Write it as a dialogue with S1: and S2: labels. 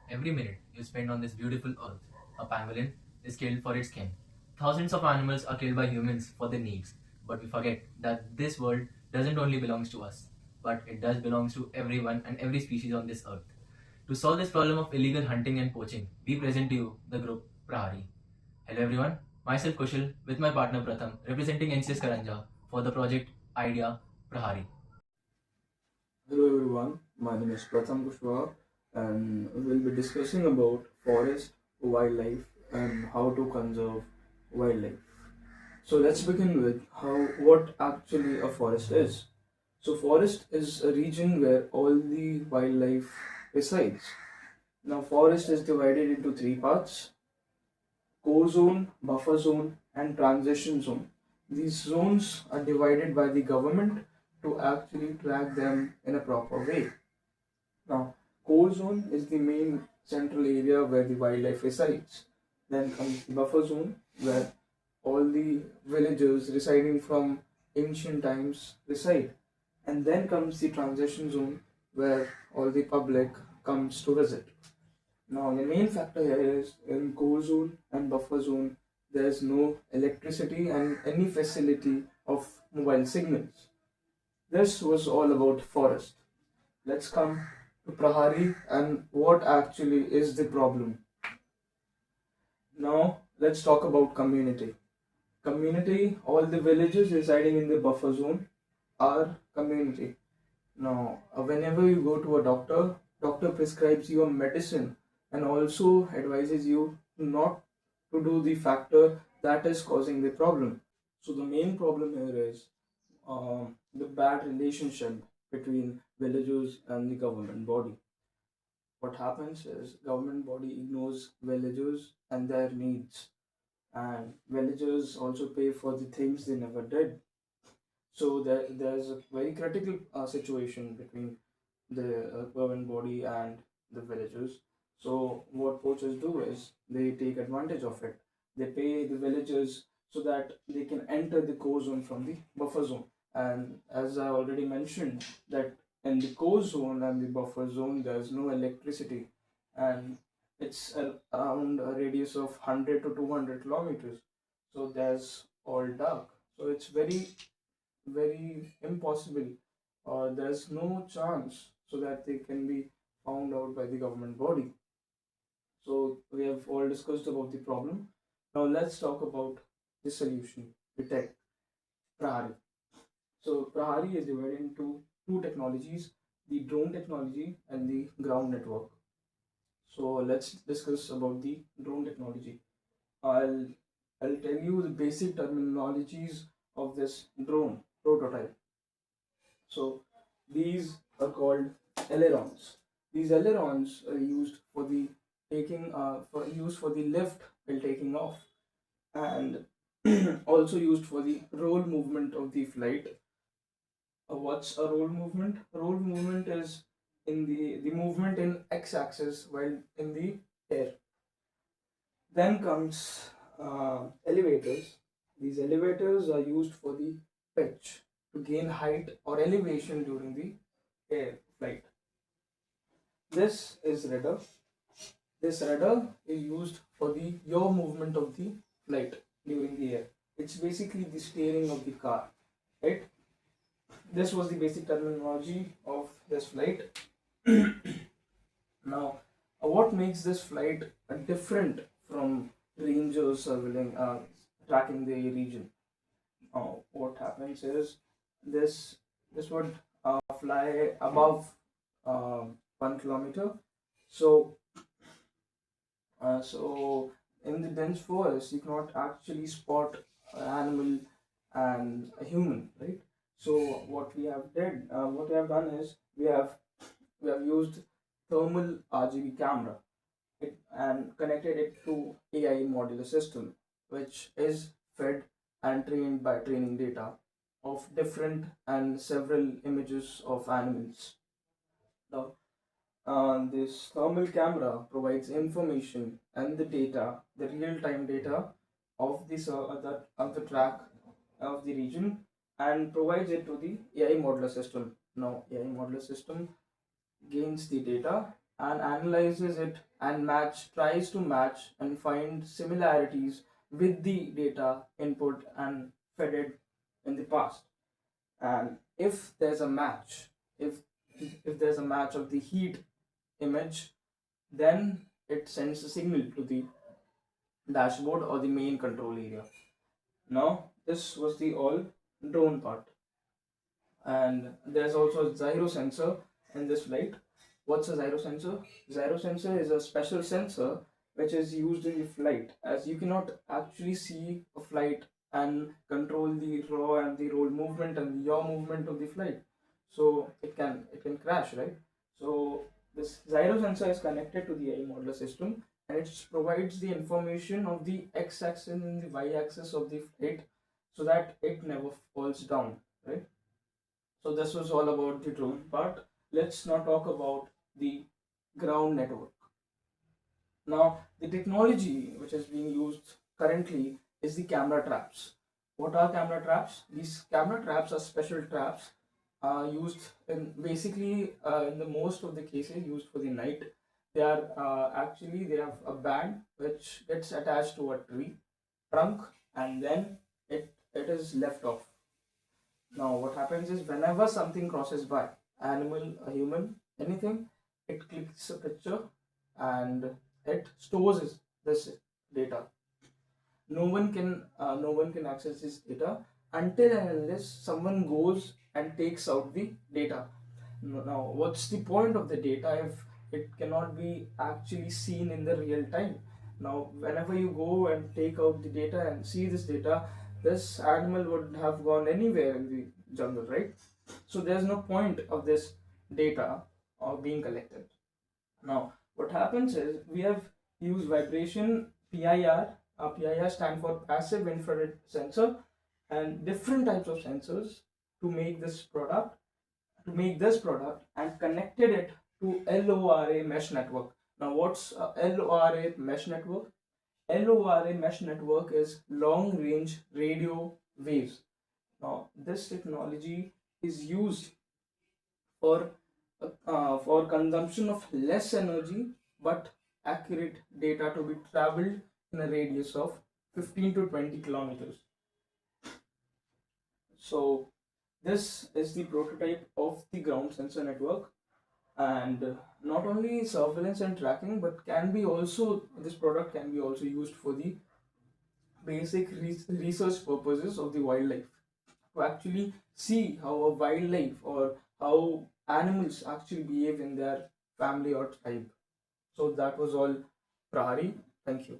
S1: Every minute you spend on this beautiful earth, a pangolin is killed for its skin. Thousands of animals are killed by humans for their needs, but we forget that this world doesn't only belongs to us, but it does belongs to everyone and every species on this earth. To solve this problem of illegal hunting and poaching, we present to you the group Prahari. Hello everyone, myself Kushal with my partner Pratham representing NCS Karanja for the project Idea Prahari.
S2: Hello everyone, my name is Pratham Kushwaha and we'll be discussing about forest, wildlife and how to conserve wildlife. So let's begin with what actually a forest is. So forest is a region where all the wildlife resides. Now forest is divided into three parts: core zone, buffer zone and transition zone. These zones are divided by the government to actually track them in a proper way. Now, core zone is the main central area where the wildlife resides. Then comes the buffer zone, where all the villagers residing from ancient times reside. And then comes the transition zone, where all the public comes to visit. Now, the main factor here is in core zone and buffer zone, there is no electricity and any facility of mobile signals. This was all about forest. Let's come to Prahari and what actually is the problem. Now, let's talk about community. Community, all the villages residing in the buffer zone are community. Now, whenever you go to a doctor, doctor prescribes you a medicine and also advises you not to do the factor that is causing the problem. So the main problem here is the bad relationship between villagers and the government body. What happens is government body ignores villagers and their needs, and villagers also pay for the things they never did. So there's a very critical situation between the government body and the villagers. So what poachers do is they take advantage of it. They pay the villagers so that they can enter the core zone from the buffer zone. And as I already mentioned, that in the core zone and the buffer zone, there's no electricity, and it's around a radius of 100 to 200 kilometers. So there's all dark. So it's very impossible, or there's no chance so that they can be found out by the government body. So we have all discussed about the problem. Now let's talk about the solution, the tech, Prahari. So Prahari is divided into two technologies, the drone technology and the ground network. So let's discuss about the drone technology. I'll I'll tell you the basic terminologies of this drone prototype. So these are called ailerons. These ailerons are used for the lift while taking off, and also used for the roll movement of the flight. What's a roll movement? Roll movement is in the movement in x-axis while in the air. Then comes elevators. These elevators are used for the pitch to gain height or elevation during the air flight. This is rudder. This rudder is used for the yaw movement of the flight during the air. It's basically the steering of the car, right? This was the basic terminology of this flight. Now, what makes this flight different from rangers tracking the region? What happens is this this would fly above 1 kilometer. So so in the dense forest, you cannot actually spot an animal and a human, right? So what we have done is we have used thermal RGB camera and connected it to AI modular system, which is fed and trained by training data of different and several images of animals. Now, this thermal camera provides information and the data, the real-time data of the track of the region, and provides it to the AI modeler system. Now, AI modeler system gains the data and analyzes it and tries to match and find similarities with the data input and fed it in the past. And if there's a match, if if there's a match of the heat image, then it sends a signal to the dashboard or the main control area. Now this was the all drone part, and there's also a gyro sensor in this flight. What's a gyro sensor? Gyro sensor is a special sensor which is used in the flight, as you cannot actually see a flight and control the raw and the roll movement and the yaw movement of the flight. So it can crash, right? So this gyro sensor is connected to the AI modeler system, and it provides the information of the x-axis and the y-axis of the flight so that it never falls down, right? So this was all about the drone part. Let's now talk about the ground network. Now, the technology which is being used currently is the camera traps. What are camera traps? These camera traps are special traps used in basically in the most of the cases used for the night. They are actually they have a band which gets attached to a tree trunk, and then it is left off. Now, what happens is whenever something crosses by, animal, a human, anything, it clicks a picture and it stores this data. No one can access this data until and unless someone goes and takes out the data. Now, what's the point of the data if it cannot be actually seen in the real time? Now, whenever you go and take out the data and see this data, this animal would have gone anywhere in the jungle, right? So there's no point of this data being collected. Now, what happens is we have used vibration PIR. PIR stand for passive infrared sensor, and different types of sensors to make this product and connected it to LORA mesh network. Now, what's LORA mesh network? LORA mesh network is long range radio waves. Now, this technology is used for consumption of less energy but accurate data to be traveled in a radius of 15 to 20 kilometers. So this is the prototype of the ground sensor network, and not only surveillance and tracking, but can be also this product can be also used for the basic research purposes of the wildlife, to actually see how a wildlife or how animals actually behave in their family or tribe. So that was all, Prahari. Thank you.